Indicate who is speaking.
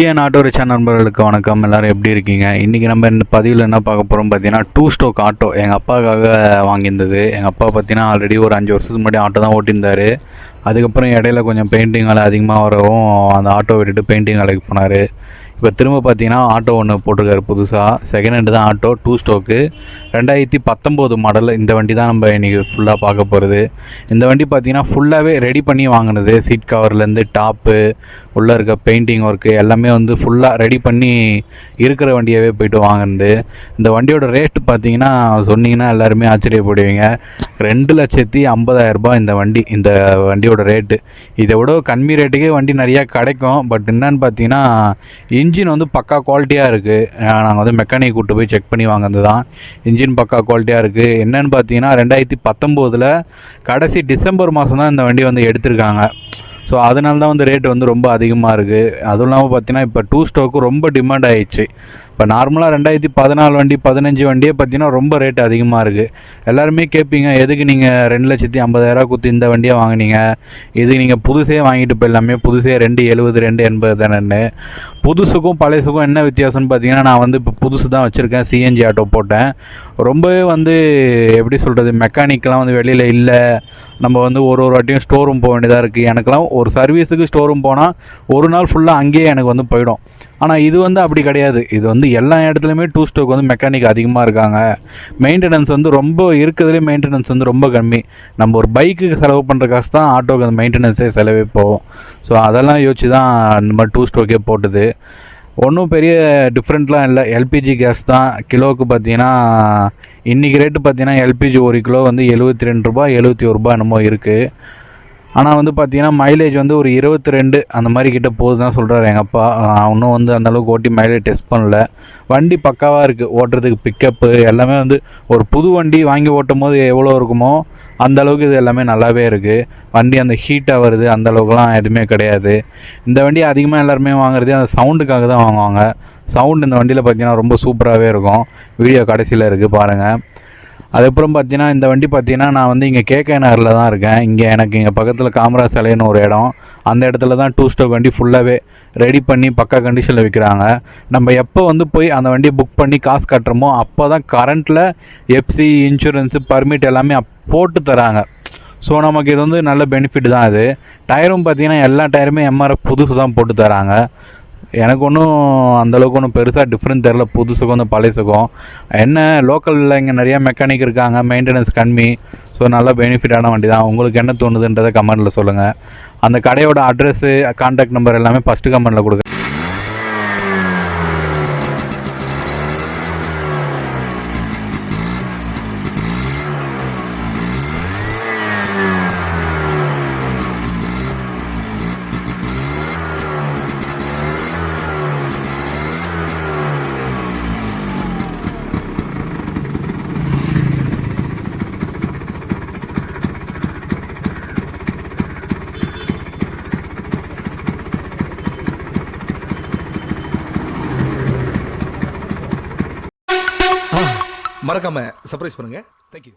Speaker 1: ஏன் auto rickshaw நண்பர்களுக்கு வணக்கம். எல்லோரும் எப்படி இருக்கீங்க? இன்றைக்கி நம்ம இந்த பதிவில் என்ன பார்க்க போகிறோம் பார்த்தீங்கன்னா, 2 ஸ்ட்ரோக் ஆட்டோ எங்கள் அப்பாவுக்காக வாங்கியிருந்தது. எங்கள் அப்பா பார்த்தீங்கன்னா ஆல்ரெடி ஒரு 5 வருஷத்துக்கு முன்னாடி ஆட்டோ தான் ஓட்டியிருந்தார். அதுக்கப்புறம் இடையில கொஞ்சம் பெயிண்டிங் வேலை அதிகமாக வரவும் அந்த ஆட்டோ விட்டுட்டு பெயிண்டிங் வேலைக்கு போனார். இப்போ திரும்ப பார்த்தீங்கன்னா ஆட்டோ ஒன்று போட்டிருக்காரு புதுசாக. செகண்ட் ஹேண்டு தான் ஆட்டோ, 2 ஸ்ட்ரோக்கு, 2019 மாடல். இந்த வண்டி தான் நம்ம இன்றைக்கி ஃபுல்லாக பார்க்க போகிறது. இந்த வண்டி பார்த்தீங்கன்னா ஃபுல்லாகவே ரெடி பண்ணி வாங்கினது. சீட் கவர்லேருந்து டாப்பு, உள்ளே இருக்க பெயிண்டிங் ஒர்க்கு எல்லாமே வந்து ஃபுல்லாக ரெடி பண்ணி இருக்கிற வண்டியாகவே போய்ட்டு வாங்கினது. இந்த வண்டியோட ரேட்டு பார்த்தீங்கன்னா சொன்னீங்கன்னா எல்லாருமே ஆச்சரியப்படுவீங்க. 2,50,000 இந்த வண்டியோட ரேட்டு. இதை விட கம்மி ரேட்டுக்கே வண்டி நிறையா கிடைக்கும். பட் என்னன்னு பார்த்தீங்கன்னா இன்ஜின் வந்து பக்கா குவாலிட்டியாக இருக்குது. நாங்கள் வந்து மெக்கானிக் கூப்பிட்டு போய் செக் பண்ணி வாங்கினது தான். இன்ஜின் பக்கா குவாலிட்டியாக இருக்குது. என்னென்னு பார்த்தீங்கன்னா 2019 கடைசி டிசம்பர் மாதம் தான் இந்த வண்டி வந்து எடுத்திருக்காங்க. ஸோ அதனால தான் வந்து ரேட்டு வந்து ரொம்ப அதிகமாக இருக்குது. அதுவும் இல்லாமல் பார்த்தீங்கன்னா இப்போ 2 ஸ்ட்ரோக்கு ரொம்ப டிமாண்ட் ஆகிடுச்சு. இப்போ நார்மலாக 2014 வண்டி 15 வண்டியே பார்த்தீங்கன்னா ரொம்ப ரேட் அதிகமாக இருக்குது. எல்லாருமே கேட்பீங்க, எதுக்கு நீங்கள் 2,50,000 கொடுத்து இந்த வண்டியை வாங்கினீங்க, இதுக்கு நீங்கள் புதுசே வாங்கிட்டு போயிடலாமே, புதுசே 270 280 தானேன்னு. புதுசுக்கும் பழையசுக்கும் என்ன வித்தியாசம்னு பார்த்தீங்கன்னா, நான் வந்து இப்போ புதுசு தான் வச்சுருக்கேன், சிஎன்ஜி ஆட்டோ போட்டேன். ரொம்பவே வந்து எப்படி சொல்கிறது, மெக்கானிக்கெலாம் வந்து வெளியில் இல்லை. நம்ம வந்து ஒரு வாட்டியும் ஸ்டோர் ரூம் போக வேண்டியதாக இருக்குது. எனக்கெலாம் ஒரு சர்வீஸுக்கு ஸ்டோர் ரூம் போனால் ஒரு நாள் ஃபுல்லாக அங்கேயே எனக்கு வந்து போயிடும். ஆனால் இது வந்து அப்படி கிடையாது. இது வந்து எல்லா இடத்துலையுமே 2 ஸ்ட்ரோக் வந்து மெக்கானிக் அதிகமாக இருக்காங்க. மெயின்டெனன்ஸ் வந்து ரொம்ப இருக்கிறதுலே மெயின்டெனன்ஸ் வந்து ரொம்ப கம்மி. நம்ம ஒரு பைக்குக்கு செலவு பண்ணுற காசு தான் ஆட்டோக்கு அந்த மெயின்டெனன்ஸே செலவே போகும். ஸோ அதெல்லாம் யோசிச்சு தான் இந்த மாதிரி 2 ஸ்ட்ரோக்கே போட்டது. ஒன்றும் பெரிய டிஃப்ரெண்ட்லாம் இல்லை. எல்பிஜி கேஸ் தான். கிலோவுக்கு பார்த்தீங்கன்னா இன்றைக்கி ரேட்டு பார்த்தீங்கன்னா எல்பிஜி 1 கிலோ வந்து 72 ரூபா 71 ரூபா என்னமோ இருக்குது. ஆனால் வந்து பார்த்தீங்கன்னா மைலேஜ் வந்து ஒரு 22 அந்த மாதிரி கிட்ட போகுது தான் சொல்கிறார் எங்கள் அப்பா. இன்னும் வந்து அந்தளவுக்கு ஓட்டி மைலேஜ் டெஸ்ட் பண்ணல. வண்டி பக்காவாக இருக்குது. ஓட்டுறதுக்கு பிக்கப்பு எல்லாமே வந்து ஒரு புது வண்டி வாங்கி ஓட்டும் போது எவ்வளோ இருக்குமோ அந்த அளவுக்கு இது எல்லாமே நல்லாவே இருக்குது. வண்டி அந்த ஹீட்டாக வருது அந்த அளவுக்குலாம் எதுவுமே கிடையாது. இந்த வண்டி அதிகமாக எல்லாருமே வாங்குறது அந்த சவுண்டுக்காக தான் வாங்குவாங்க. சவுண்டு இந்த வண்டியில் பார்த்தீங்கன்னா ரொம்ப சூப்பராகவே இருக்கும். வீடியோ கடைசியில் இருக்குது பாருங்கள். அதுக்கப்புறம் பார்த்தீங்கன்னா இந்த வண்டி பார்த்தீங்கன்னா நான் வந்து இங்கே கேகே நகரில் தான் இருக்கேன். எனக்கு இங்கே பக்கத்தில் காமராஜ் சிலைன்னு ஒரு இடம், அந்த இடத்துல தான் 2 ஸ்ட்ரோக் வண்டி ஃபுல்லாகவே ரெடி பண்ணி பக்கா கண்டிஷனில் விற்கிறாங்க. நம்ம எப்போ வந்து போய் அந்த வண்டியை புக் பண்ணி காசு கட்டுறோமோ அப்போ தான் கரண்ட்டில் எஃப்சி, இன்சூரன்ஸு, பர்மிட் எல்லாமே போட்டு தராங்க. ஸோ நமக்கு இது வந்து நல்ல பெனிஃபிட் தான். இது டயரும் பார்த்தீங்கன்னா எல்லா டயருமே எம்ஆர்எஃப் புதுசு தான் போட்டு தராங்க. எனக்கு ஒன்றும் அந்தளவுக்கு ஒன்றும் பெருசாக டிஃப்ரெண்ட் தெரில புதுசுக்கும் இந்த பழையசுக்கும். என்ன லோக்கலில் இங்கே நிறையா மெக்கானிக் இருக்காங்க, மெயின்டெனன்ஸ் கம்மி. ஸோ நல்ல பெனிஃபிட்டான வண்டி தான். உங்களுக்கு என்ன தோணுதுன்றதை கமெண்ட்டில் சொல்லுங்கள். அந்த கடையோட அட்ரெஸ்ஸு, கான்டாக்ட் நம்பர் எல்லாமே ஃபஸ்ட்டு கமெண்ட்டில் கொடுங்க.
Speaker 2: மறக்காம சர்ப்ரைஸ் பண்ணுங்க. தேங்க்யூ.